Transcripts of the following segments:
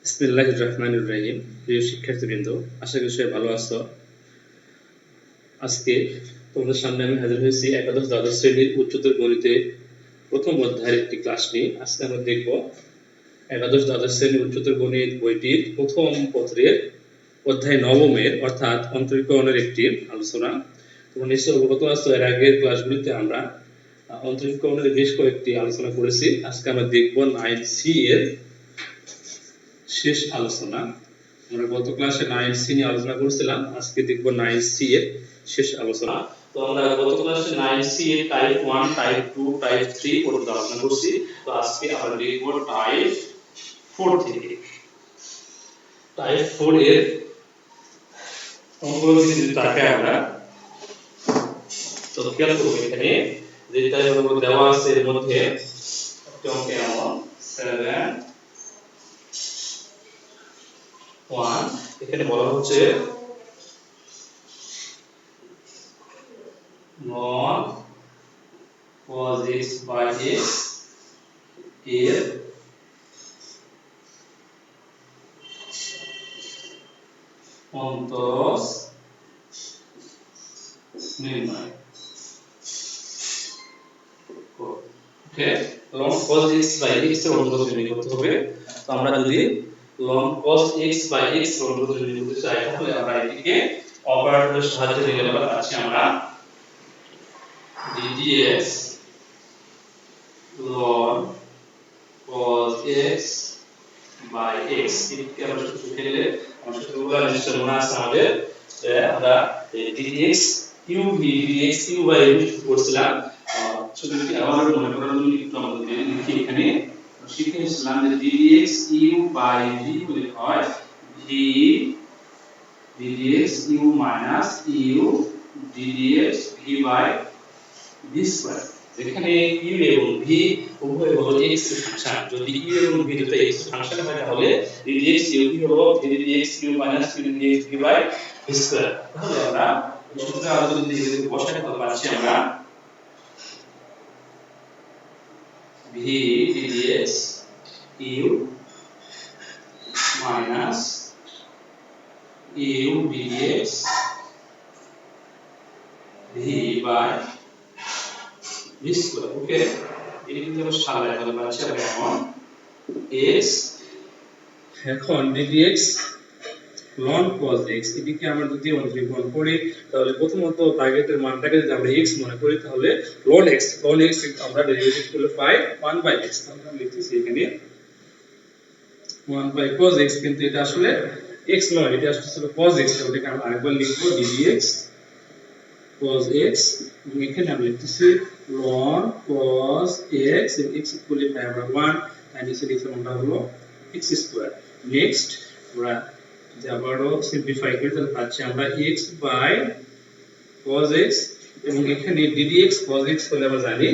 বিসমিল্লাহির রহমানির রহিম। প্রিয় শিক্ষার্থীবৃন্দ, আশা করি সবাই ভালো আছো। আজকে তোমাদের সামনে আমি হাজির হয়েছি একাদশ দ্বাদশ শ্রেণীর উচ্চতর গণিতে প্রথম অধ্যায়ের একটি ক্লাস নিয়ে। আজকে আমরা দেখব একাদশ দ্বাদশ শ্রেণীর উচ্চতর গণিত বইটির প্রথম পত্রের অধ্যায় নবমের অর্থাৎ অন্তরীকরণের একটি আলোচনা। তোমরা নিশ্চয়ই অবগত আছো, এর আগের ক্লাসগুলিতে আমরা অন্তরীকরণের বেশ কয়েকটি আলোচনা করেছি। আজকে আমরা দেখব 9C এর শেষ আলোচনা। আমরা গত ক্লাসে 9C নিয়ে আলোচনা করেছিলাম, আজকে দেখব 9C এর শেষ আলোচনা। তো আমরা গত ক্লাসে 9C এর টাইপ 1, টাইপ 2, টাইপ 3 পর্যন্ত আলোচনা করছি। তো আজকে আমরা দেখব টাইপ 4 থেকে। টাইপ 4 এর অঙ্কগুলো যদি তাকে আমরা তো খেয়াল করব, এখানে যে টাইপগুলো দেওয়া আছে এর মধ্যে একটা অঙ্ক এমন 7 এখানে বলা হচ্ছে ln cos x by x এর অন্তরজ নির্ণয়। ওকে, ln cos x by x এর অন্তরজ নির্ণয় করতে হবে। তো আমরা যদি ln cos x by x এর অন্তরজ নির্ণয় করতে চাই, তাহলে আমরা এটিকে অপারেটরের সাহায্যে লিখে নেব। আছে আমরা ddx ln cos x by x এটিকে আমরা সূত্র ফেললে আমরা সূত্রগুলো নিশ্চয় মনে আছে আমাদের। আমরা ddx u v ddx u by u করছিলাম। সূত্রটি আবার মনে করার জন্য একটু আমাদের লিখি। এখানে শিখেছিলাম যে ddx u by v হলে হয় v ddx u minus u ddx v by v square। যেখানে u এবং v উভয় হলো x এর ফাংশন। যদি u এবং v দুটো x এর ফাংশন হয়, তাহলে ddx u v হলো v ddx u minus u ddx v by v square। তাহলে আমরা এই সূত্রে আলোচনা দিয়ে যদি বসাতে পারছি, আমরা v ddx u minus u ddx v by v square। ওকে, এই কিন্তু আমরা সাজায় তাহলে পাচ্ছি আমরা এখন x এখন ddx ln cos x এটিকে আমরা যদি অন্তরীকরণ করি, তাহলে প্রথমত টার্গেটের মানটাকে যদি আমরা x মনে করি, তাহলে ln x আমরা ডেরিভেটিভ করলে পাই 1/x। তাহলে আমরা লিখতেছি এখানে 1 cos x, কিন্তু এটা আসলে x নয়, এটা আসলে cos x। ওটাকে আমরা আরেকবার লিখব ddx cos x, এবং এখানে আমরা লিখতেছি ln cos x, x করলে পাই আমরা 1, আর নিচে লিখে আমরা হলো x স্কয়ার। নেক্সট আমরা যে আবারও সিম্পলিফাই করি, তাহলে পাচ্ছি আমরা x বাই cos x, এবং এখানে ddx cos x হলে আমরা জানি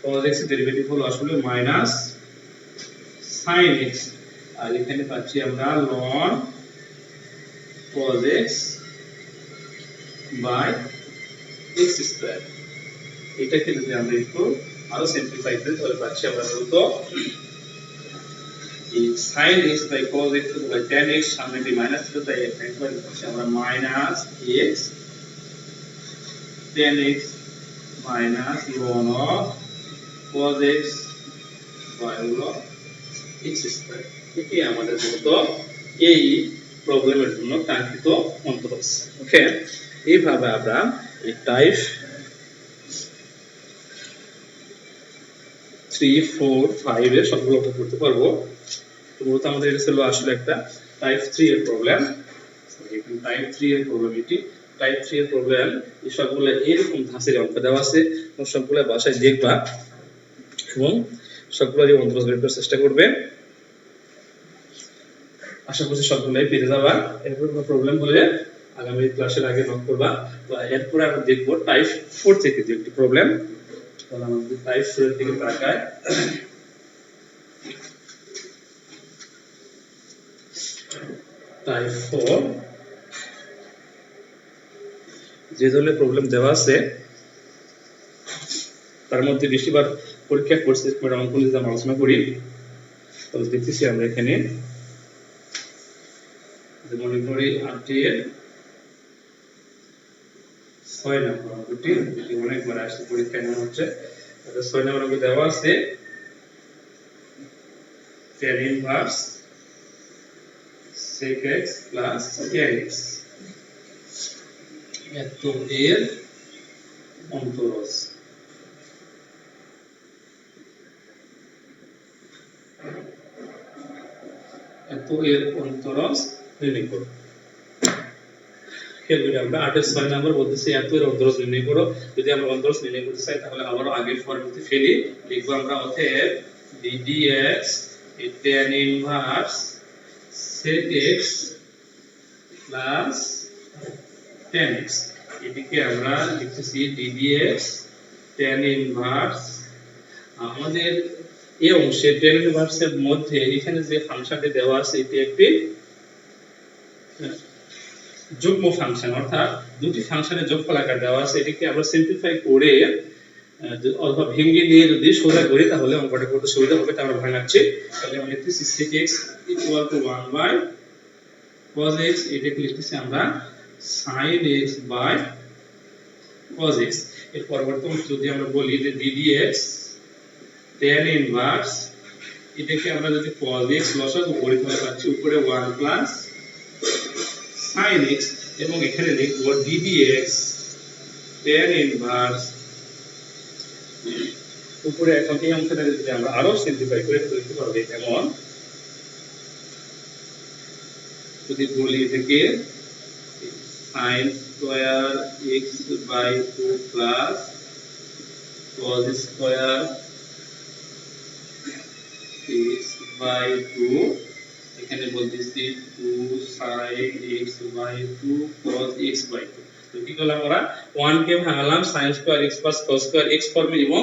cos x এর ডেরিভেটিভ হলো আসলে মাইনাস sin x, আর এখানে পাচ্ছি আমরা ln cos x by x square. এটাকে যদি আমরা একটু আরো সিম্পলিফাই করি, তাহলে পাচ্ছি আমরা মূলত sin x by cos x by tan x, সামনে দিয়ে মাইনাস ছিল তাই একবার লিখছি আমরা minus x tan x minus ln of cos x by x square. এটি আমাদের মূলত এই প্রবলেমের জন্য কাঙ্ক্ষিত অন্তরজ। ওকে, এইভাবে আমরা এই টাইপ 3, 4, 5 এর সবগুলো অঙ্ক করতে পারবো। তো মূলত আমাদের এটা ছিল আসলে একটা টাইপ 3 এর প্রবলেম। এখানে টাইপ 3 এর প্রবলেম, এটি টাইপ 3 এর প্রবলেম। এই সবগুলো এরকম ধাঁচের অঙ্ক দেওয়া আছে, তোমরা সবগুলো বাসায় দেখবা এবং সবগুলোরই অন্তরজ বের করার চেষ্টা করবে। আশা করছি সবগুলাই পেরে যাবা। এরপর কোনো প্রবলেম হলে আগামী ক্লাসের আগে নক করবা। তো এরপরে আমরা দেখব টাইপ 4 থেকে যে একটি প্রবলেম। তাহলে আমাদের টাইপ 4 এর দিকে তাকাই। টাইপ 4 যে ধরনের প্রবলেম দেওয়া আছে তার মধ্যে বেশিরভাগ পরীক্ষা কোর্সের অঙ্ক নিয়ে আমরা আলোচনা করি। তাহলে দেখতেছি আমরা এখানে মনে করি 8 এর 6 নম্বর অঙ্কটি, যেটি অনেকবার আসছে পরীক্ষায় মনে হচ্ছে। 6 নম্বর অঙ্ক দেওয়া আছে tan inverse sec x plus tan x এত এর অন্তরজ। এত এর অন্তরজ নির্ণয় করো। আমরা 8 এর 6 নম্বর বলতেছি এত এর অন্তরজ নির্ণয় করো। যদি আমরা অন্তরজ নির্ণয় করতে চাই তাহলে আবারও আগের ফর্মুলাতে ফেলি, লিখবো আমরা অতএব ddx tan inverse sec x plus tan x। এটিকে আমরা লিখতেছি ddx tan ইনভার্স, আমাদের এই অংশে tan ইনভার্সের মধ্যে এখানে যে ফাংশনটি দেওয়া আছে এটি একটি যুগ্ম ফাংশন, অর্থাৎ দুটি ফাংশনের যোগফল আকার দেওয়া আছে। এটিকে আমরা সিম্পলিফাই করে অথবা ভেঙে নিয়ে যদি সোজা করি তাহলে অঙ্কটা করতে সুবিধা হবে। তা আমরা ভয় লাগছে, তাহলে আমরা লিখতেছি sec x equal to 1 by cos x, এটাকে লিখতেছি আমরা sin x by cos x। এর পরবর্তী যদি আমরা বলি যে ddx tan ইনভার্স, এটাকে আমরা যদি cos x লসাগু করি তাহলে পাচ্ছি উপরে 1 প্লাস sin x, এবং এখানে লিখব ddx tan ইনভার্স উপরে। এখন এই অংশটা যদি আমরা আরো সিম্পলিফাই করে লিখতে পারবো যেমন যদি বলি এটাকে sin square x by 2 plus cos square x by 2, এখানে বলতেছি 2 sin x by 2 cos x by 2। তো কি করলাম আমরা 1 কে ভাঙলাম sin square x plus cos square x ফর্মে এবং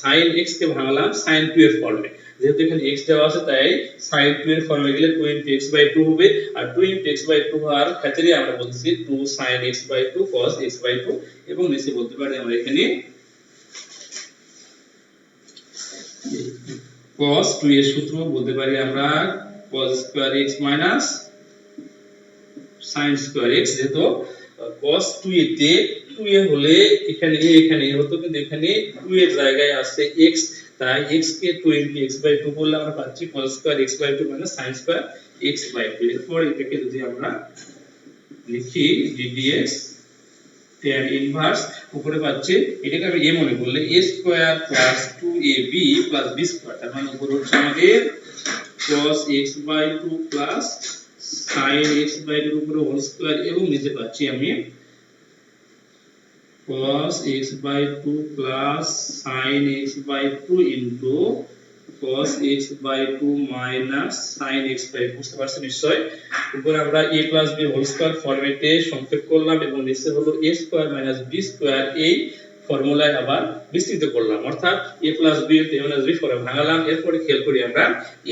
sin x কে ভাঙলাম sin 2 এর ফর্মে। যেহেতু এখানে x দেওয়া আছে তাই sin 2 এর ফর্মে গেলে 2 x বাই 2 হবে, আর 2 x বাই 2 হওয়ার ক্ষেত্রে আমরা বলতেছি 2 sin x by 2 cos x by 2, এবং নিচে বলতে পারি আমরা এখানে cos 2 এর সূত্র বলতে পারি আমরা cos square x minus sin square x। যেহেতু cos 2 তে 2 এ হলে এখানে এখানে হতো, কিন্তু এখানে 2 এর জায়গায় আছে x, তাই x কে 2 x বাই 2 বললে আমরা পাচ্ছি cos square x by 2 minus sin square x by 2। এরপর এটাকে যদি আমরা লিখি ddx tan ইনভার্স, উপরে পাচ্ছি এটাকে আমি a মনে করলে a square plus 2ab plus b square, তার মানে উপরে হচ্ছে আমাদের cos x by 2 plus sin x by 2 উপরে হোল স্কয়ার, এবং নিচে পাচ্ছি আমি cos x by 2 plus sin x by 2 into cos x by 2 minus sin x by 2। বুঝতে পারছেন নিশ্চয়? উপরে আমরা a plus b whole square ফরম্যাটে সংক্ষেপ করলাম এবং নিচে হলো a square minus b square এই ফর্মুলায় আবার বিস্তৃত করলাম, অর্থাৎ a plus b K a minus b ফর্মে ভাঙালাম। এরপরে খেয়াল করি আমরা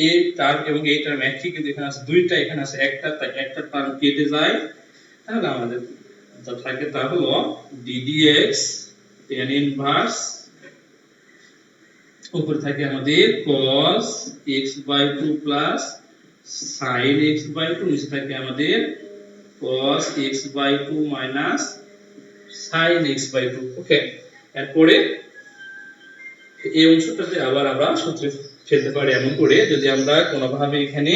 a টার্ম এবং এই টার্ম একই, কিন্তু এখানে আছে দুইটা, এখানে আছে একটা, তাই একটা টার্ম কেটে যায়। তাহলে আমাদের যা থাকে তা হলো ddx tan ইনভার্স, উপরে থাকে আমাদের cos x by 2 plus sin x by 2, নিচে থাকে আমাদের cos x by 2 minus sin x by 2। ওকে, এরপরে এই অংশটাতে আবার আমরা সূত্রে ফেলতে পারি এমন করে, যদি আমরা কোনোভাবে এখানে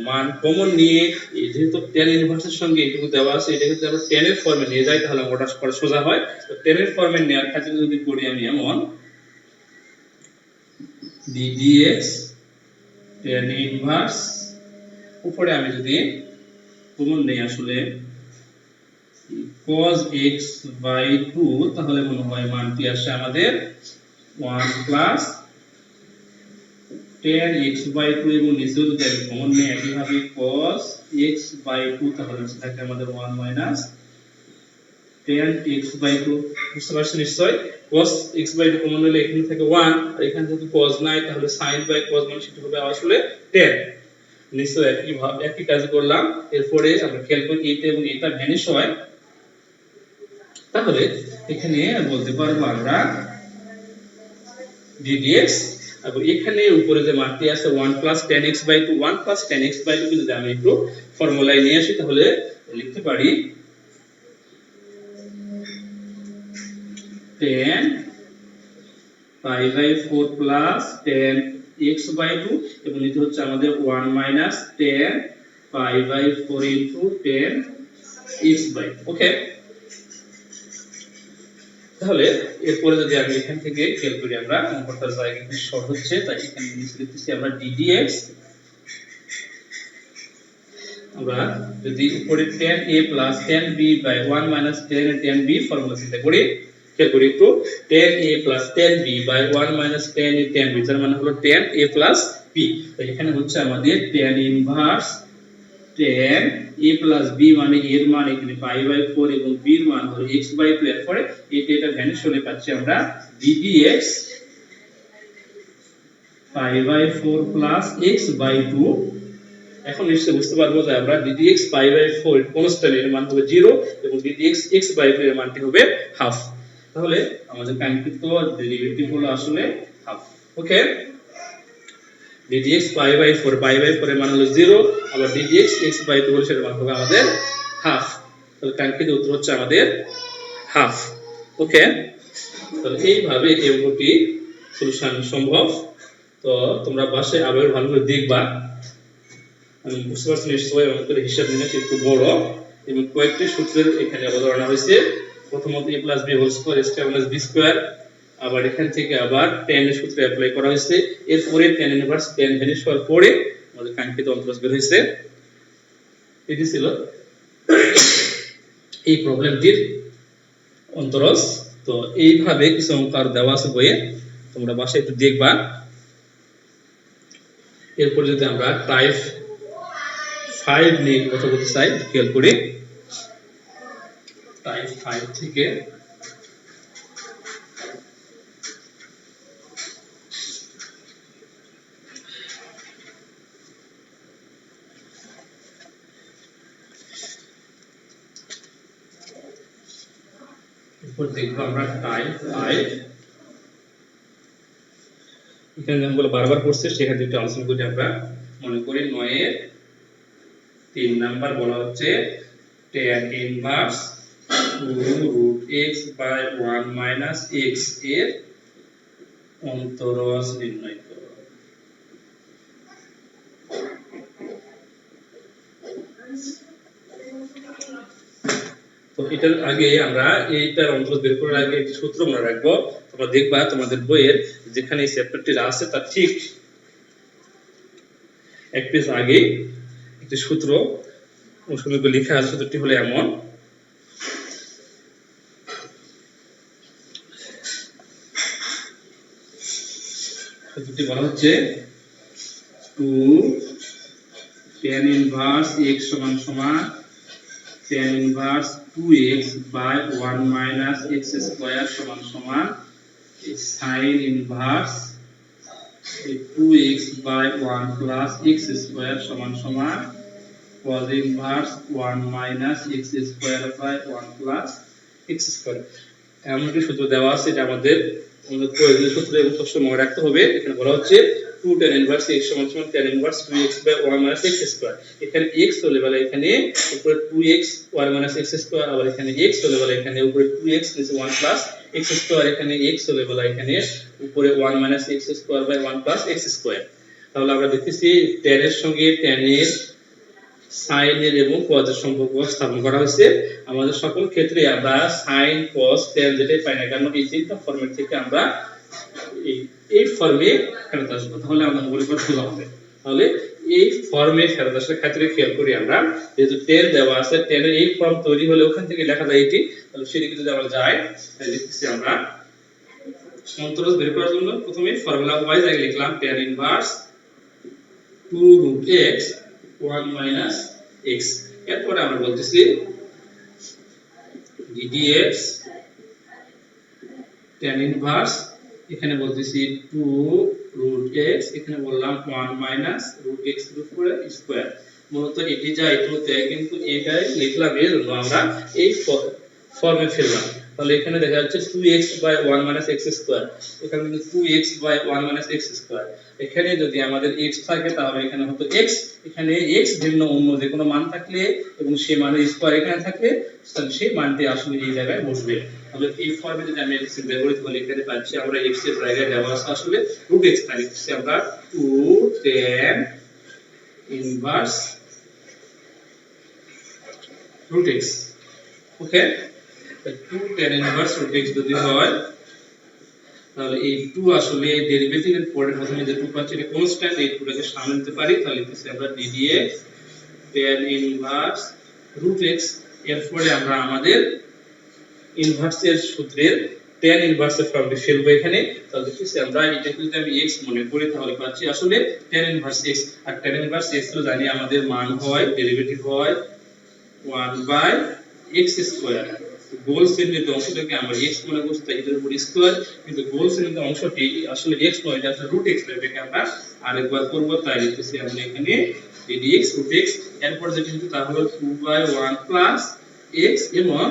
মান কমন নিয়ে, যেহেতু tan ইনভার্সের সঙ্গে এটুকু দেওয়া আছে, এটাকে যদি আমরা tan এর ফর্মে নিয়ে যাই তাহলে অঙ্কটা করা সোজা হয়। তো tan এর ফর্মে নেওয়ার ক্ষেত্রে যদি করি আমি এমন ddx tan ইনভার্স, উপরে আমি যদি কমন নেই আসলে cos x by 2, তাহলে মনে হয় মানটি আসে আমাদের 1 প্লাস tan x by 2, এবং নিচেও যদি আমি কমন নেই একইভাবে cos x by 2, তাহলে নিচে থাকে আমাদের 1 মাইনাস tan x by 2। বুঝতে পারছেন নিশ্চয়? cos x by 2 কমন নিলে এখানে থাকে 1, আর এখানে যদি cos নাই তাহলে sin by cos মানে সেটা হবে আসলে tan। নিশ্চয় একই কাজ করলাম। এরপরে আমরা খেয়াল করি এটা এবং এটা ভ্যানিশ হয়, তাহলে এখানে বলতে পারবো আমরা ddx এবং এখানে উপরে যে মানটি আছে 1 plus tan x by 2 1 plus tan x by 2 যদি আমি একটু ফর্মুলায় নিয়ে আসি তাহলে লিখতে পারি tan pi by 4 plus tan x by 2 এবং এটি হচ্ছে আমাদের 1 minus tan pi by 4 into tan x by 2 okay. তাহলে এরপরে যদি আমি এখান থেকে খেয়াল করি আমরা অঙ্কটার জায়গা একটু শর্ট হচ্ছে তাই এখানে নিচে লিখতেছি আমরা ddx আমরা যদি উপরে tan a plus tan b by 1 minus tan b formula চিন্তা করি খেয়াল করি একটু tan a plus tan b by 1 minus tan a tan b যার মানে হলো tan a প্লাস b। তো এখানে হচ্ছে আমাদের tan inverse tan a plus b মানে এর মান এখানে পাই বাই 4 এবং b এর মান হলো x বাই 2 এর পরে এটা ভ্যানিশ হলে পাচ্ছি আমরা ddx pi by 4 plus x by 2। এখন নিশ্চয়ই বুঝতে পারবো যে আমরা ddx পাই বাই 4 কনস্ট্যান্ট এর মান হবে 0 এবং ddx x বাই 2 এর মানটি হবে হাফ। তাহলে আমাদের কাঙ্ক্ষিত ডেরিভেটিভ হলো আসলে half okay. ddx pi by 4 এর মান হলো 0 আবার ddx x বাই 2 এর মান হবে আমাদের হাফ। তাহলে কাঙ্ক্ষিত উত্তর হচ্ছে আমাদের হাফ ওকে। তাহলে এইভাবে এই অঙ্কটি সলিউশন সম্ভব। তো তোমরা বাসায় আবার ভালো করে দেখবা আমি বুঝতে পারছি নিশ্চয়ই অঙ্কের হিসাব নিয়ে একটু বড় এবং কয়েকটি সূত্রের এখানে অবধারণা হয়েছে। প্রথমত a plus b whole square a square plus b square আবার এখান থেকে আবার tan এর সূত্র অ্যাপ্লাই করা হয়েছে এরপরে tan ইনভার্স tan ভ্যানিশ হওয়ার পরে আমাদের কাঙ্ক্ষিত অন্তরজ বের হয়েছে। এটি ছিল এই প্রবলেমটির অন্তরজ। তো এইভাবে কিছু অঙ্ক আর দেওয়া আছে বইয়ে তোমরা বাসায় একটু দেখবা। এরপর যদি আমরা টাইপ 5 নিয়ে কথা বলতে চাই খেয়াল করি টাইপ 5 থেকে এরপর দেখবো আমরা টাইপ 5 এখানে যেগুলো বারবার পড়ছে সেখানে একটু আলোচনা করি আমরা। মনে করি 9 এর 3 নাম্বার বলা হচ্ছে tan inverse 2 root x by 1 minus x এর অন্তরজ নির্ণয় করো। তো এটার আগে আমরা এইটার অন্তরজ বের করার আগে একটা সূত্র মনে রাখবো। তোমরা দেখবা তোমাদের বইয়ের যেখানে এই চ্যাপ্টারটি আছে তার ঠিক এক পেজ আগে একটি সূত্র অনুসন্ধান লেখা আছে। সূত্রটি হলো এমন সূত্রটি বলা হচ্ছে 2 tan ইনভার্স x সমান সমান tan inverse 2x by 1 minus x square সমান সমান sin inverse 2x by 1 plus x square সমান সমান cos inverse 1 minus x square by 1 plus x square. এমন একটি সূত্র দেওয়া আছে এটা আমাদের প্রয়োজনীয় সূত্র এবং সবসময় মনে রাখতে হবে। এখানে বলা হচ্ছে 2 tan ইনভার্স x সমান সমান tan inverse 2x by 1 minus x square. এখানে x হলে বলে এখানে উপরে 2x 1 মাইনাস x স্কয়ার আবার এখানে x হলে বলে এখানে উপরে 2x নিচে 1 প্লাস x স্কয়ার এখানে x হলে বলে এখানে উপরে 1 minus x square by 1 plus x square. তাহলে আমরা দেখতেছি tan এর সঙ্গে tan এর sin এর এবং cos এর সম্পর্ক স্থাপন করা হয়েছে। আমাদের সকল ক্ষেত্রে আমরা sin cos tan যেটাই পাই না কেন এই তিনটা ফরম্যাট থেকে আমরা এই ফর্মে ফেরত আসবো তাহলে আমরা মনে করি সোজা হবে। তাহলে এই ফর্মে ফেরত আসার ক্ষেত্রে খেয়াল করি আমরা যেহেতু tan দেওয়া আছে tan এর এই ফর্ম তৈরি হলে ওখান থেকে লেখা যায় এটি। তাহলে সেদিকে যদি আমরা যাই তাহলে লিখতেছি আমরা অন্তরজ বের করার জন্য প্রথমে ফর্মুলা ওয়াইজ আগে লিখলাম tan inverse 2 root x 1 minus x এরপরে আমরা বলতেছি ddx tan ইনভার্স এখানে বলতেছি 2 root x এখানে বললাম 1 minus root x এর উপরে স্কয়ার। মূলত এটি যা এটি হতে কিন্তু এটাই লিখলাম এর জন্য আমরা এই ফর্মে ফেললাম। তাহলে এখানে দেখা যাচ্ছে 2x/1 - x², এখানে কিন্তু 2x/1 - x²। এখানে যদি আমাদের x থাকে তাহলে এখানে হতো x, এখানে x ভিন্ন অন্য যে কোনো মান থাকলে এবং সেই মানের স্কয়ার এখানে থাকলে তাহলে সেই মানটি আসলে এই জায়গায় বসবে। তাহলে এই ফর্মে যদি আমি এটা সিম্পল করি তাহলে এখানে পাচ্ছি আমরা x এর জায়গায় দেওয়া আছে আসলে √x, তাহলে আমরা 2 tan ইনভার্স √x। ওকে, 2 tan ইনভার্স √x যদি হয় তাহলে এই 2 আসলে ডেরিভেটিভের পরে প্রথমে যে 2 পাচ্ছি এটা কনস্ট্যান্ট, এই 2টাকে সামনে নিতে পারি তাহলে লিখতেছি আমরা ddx tan ইনভার্স √x। এরপরে আমরা আমাদের ইনভার্সের সূত্রের tan ইনভার্সের ফর্মটি ফেলবো এখানে। তাহলে লিখতেছি আমরা এটাকে যদি আমি x মনে করি তাহলে পাচ্ছি আসলে tan ইনভার্স x, আর tan ইনভার্স x তো জানি আমাদের মান হয় ডেরিভেটিভ হয় 1/x²। গোল চিহ্নিত অংশটাকে আমরা x মনে করছি তাই এটার উপর স্কয়ার, কিন্তু গোল চিহ্নিত অংশটি আসলে x নয়, এটা আসলে √x, এটাকে আমরা আরেকবার করব তাই লিখতেছি আমরা এখানে ddx √x। এরপর যেটা কিন্তু তা হলো 2/1 + x এবং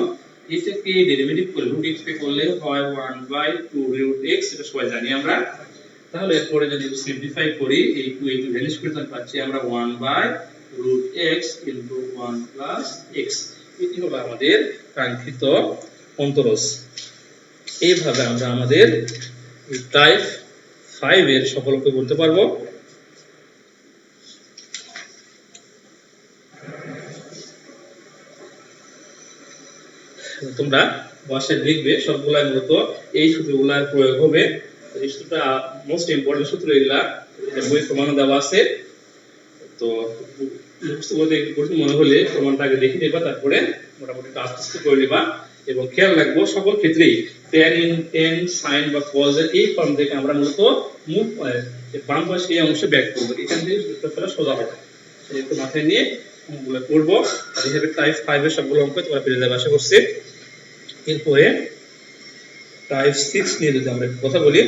এটাকে ডেরিভেটিভ করে √x কে করলে হয় 1/2 √x, এটা সবাই জানি আমরা। তাহলে এরপরে যদি সিম্পলিফাই করি এই 2 এই 2 ভ্যানিশ করে তাহলে পাচ্ছি আমরা 1/√x * 1 + x। এটি হলো আমাদের কাঙ্ক্ষিত অন্তরজ। এইভাবে আমরা আমাদের টাইপ 5 এর সকল অঙ্ক করতে পারবো। তোমরা বাসায় দেখবে সবগুলা মূলত এই সূত্রগুলার প্রয়োগ হবে। এই সূত্রটা মোস্ট ইম্পর্টেন্ট সূত্র, এগুলা বই প্রমাণ দেওয়া আছে। তো মুখস্থ করতে একটু কঠিন মনে হলে প্রমাণটা আগে দেখে নেবা, তারপরে মোটামুটি আস্তে আস্তে করে নেবা এবং খেয়াল রাখবো সকল ক্ষেত্রেই tan sin বা cos এর এই ফর্ম থেকে আমরা মূলত মুখ বাম পাশে এই অংশে ব্যাক করব, এখান থেকে সূত্র ফেলা সোজা হবে। একটু মাথায় নিয়ে অঙ্কগুলো করব, আর এইভাবে টাইপ 5 এর সবগুলো অঙ্ক তোমরা পেরে যাবে আশা করছি। এরপরে টাইপ 6 নিয়ে যদি আমরা কথা বলি,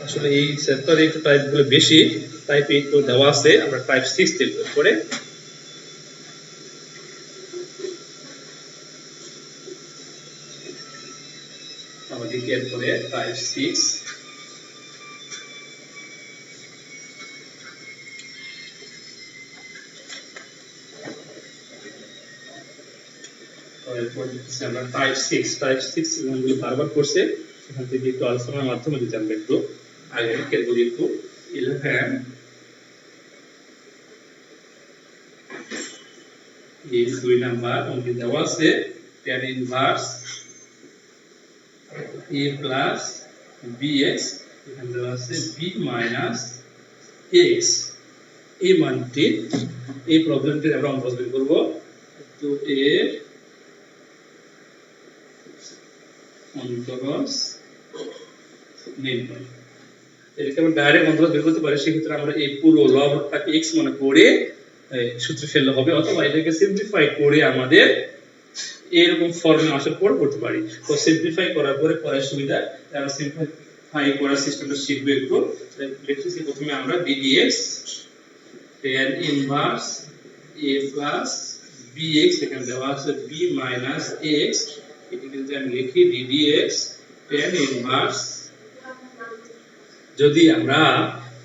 আসলে এই চ্যাপ্টারে একটু টাইপগুলো বেশি, টাইপ 8 তো দেওয়া আছে, আমরা টাইপ 6 দেখব পরে। আমাদের এরপরে টাইপ 6 আমরা টাইপ 6 এগুলো বারবার করছে, সেখান থেকে একটু আলোচনার মাধ্যমে যদি আমরা একটু আগে খেয়াল করি একটু 11 এই 2 নাম্বার অঙ্কে দেওয়া আছে tan inverse a plus bx, এখানে দেওয়া আছে b মাইনাস x। এই মানটি এই প্রবলেমটি আমরা অঙ্ক বের করব। তো এর অন্তরজ নির্ণয়, এটাকে আমরা ডাইরেক্ট অন্তরজ বের করতে পারি, সেক্ষেত্রে আমরা এই পুরো লবটাকে x মনে করে সূত্র ফেললে হবে, অথবা এটাকে সিম্পলিফাই করে আমাদের এরকম ফর্মে আসার পর করতে পারি। তো সিম্পলিফাই করার পরে পড়ার সুবিধা আমরা সিম্পলিফাই করার সিস্টেমটা শিখব একটু। লিখতেছি প্রথমে আমরা ddx tan inverse a plus bx, এখানে দেওয়া আছে b মাইনাস x, এটাকে যদি আমি লিখি ddx tan ইনভার্স, যদি আমরা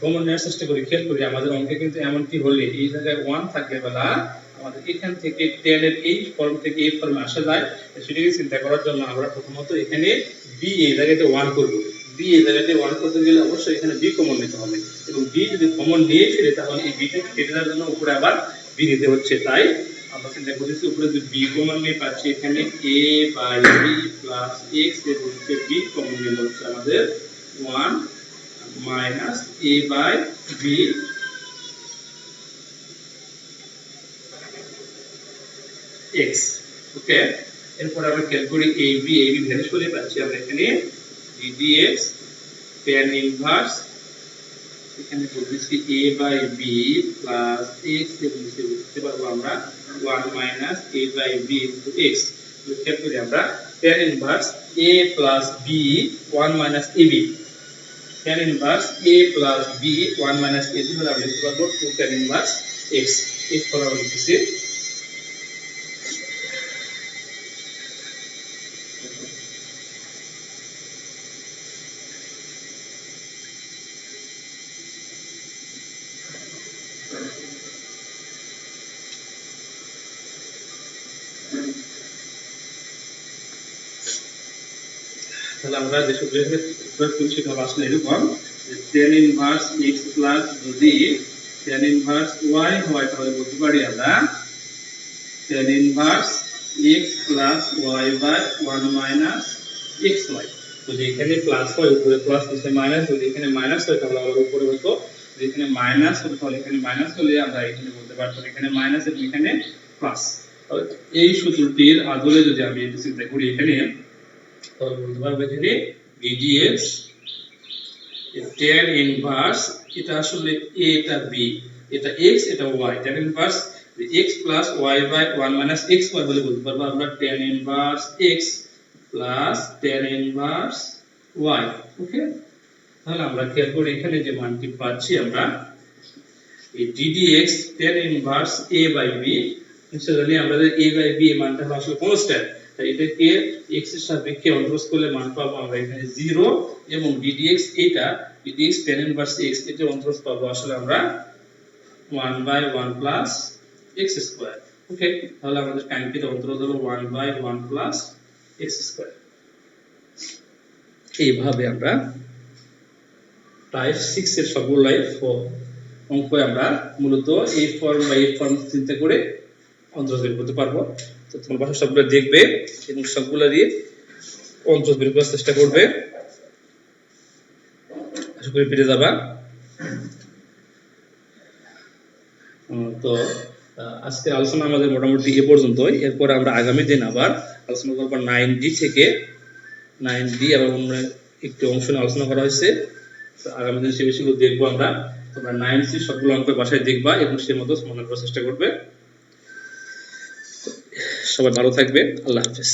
কমন নেওয়ার চেষ্টা করি খেয়াল করি আমাদের অঙ্কে কিন্তু এমনটি হলে এই জায়গায় 1 থাকলে বেলা আমাদের এখান থেকে tan এর এই ফর্ম থেকে এই ফর্মে আসা যায়, সেটাকে চিন্তা করার জন্য আমরা প্রথমত এখানে b এই জায়গাতে 1 করব। b এই জায়গাতে 1 করতে গেলে অবশ্যই এখানে b কমন নিতে হবে, এবং b যদি কমন নিয়ে ফেলে তাহলে এই b টা কেটে দেওয়ার জন্য উপরে আবার b নিতে হচ্ছে। তাই আমরা চিন্তা করতেছি উপরে যদি b কমন নিয়ে পাচ্ছি এখানে a by b plus x এর হচ্ছে b কমন নিলে হচ্ছে আমাদের 1 minus a by b x। Okay, এরপর আমরা ক্যালকুলেট করি ab ভ্যানিশ করে পাচ্ছি আমরা এখানে ddx tan ইনভার্স, এখানে বলতেছি a by b plus x এবং নিচে লিখতে পারবো আমরা 1 minus a by b into x। Calculate করি আমরা tan inverse a plus b 1 minus ab, tan inverse a plus b 1 minus ab হলে আমরা লিখতে পারবো 2 tan ইনভার্স x। এই ফর্মুলা লিখতেছি তাহলে আমরা যে সূত্র এখানে প্রয়োগ করি সেটা হলো আসলে এরকম যে tan ইনভার্স x প্লাস যদি tan ইনভার্স y হয় তাহলে বলতে পারি আমরা tan inverse x plus y by 1 minus xy। যদি এখানে প্লাস হয় উপরে প্লাস নিচে মাইনাস, যদি এখানে মাইনাস হয় তাহলে আবার উপরে হতো, যদি এখানে মাইনাস হতো তাহলে এখানে মাইনাস হলে আমরা এখানে বলতে পারতাম এখানে মাইনাস এবং এখানে প্লাস। এই সূত্রটির আদলে যদি আমি একটু চিন্তা করি এখানে তাহলে বলতে পারবো এখানে ddx tan ইনভার্স এটা আসলে a এটা b এটা x এটা y, tan inverse x plus y by 1 minus xy বলে বলতে পারবো আমরা tan inverse x plus tan inverse y। Okay, তাহলে আমরা খেয়াল করি এখানে যে মানটি পাচ্ছি আমরা এই ddx tan inverse a by b, নিশ্চয়ই আমাদের a বাই b এর মানটা আসলে কনস্ট্যান্ট, তাই এটাকে x এর সাপেক্ষে অন্তরজ করলে মান পাবো আমরা এখানে 0 এবং ddx এটা ddx tan ইনভার্স x এর অন্তরজ পাবো আসলে আমরা 1 বাই 1 প্লাস x স্কয়ার। ওকে, তাহলে আমাদের কাঙ্ক্ষিত অন্তরজ হলো 1 বাই 1 প্লাস x স্কয়ার। এইভাবে আমরা টাইপ 6 এর সবগুলাই অঙ্ক আমরা মূলত এই ফর্ম বা এই ফর্ম চিন্তা করে অন্তরজ বের করতে পারবো। তো তোমরা বাসা সবগুলো দেখবে এবং সবগুলো দিয়ে অন্তরজ বের করার চেষ্টা করবে, আশা করি পেরে যাবা। তো আজকের আলোচনা আমাদের মোটামুটি এ পর্যন্তই। এরপর আমরা আগামী দিন আবার আলোচনা করবো 9D থেকে 9D এবং অন্য একটি অংশ নিয়ে আলোচনা করা হয়েছে। তো আগামী দিন সে বিষয়গুলো দেখবো আমরা। তোমরা 9C সবগুলো অঙ্ক বাসায় দেখবা এবং সে মতো সমাধান করার চেষ্টা করবে। সবাই ভালো থাকবে, আল্লাহ হাফেজ।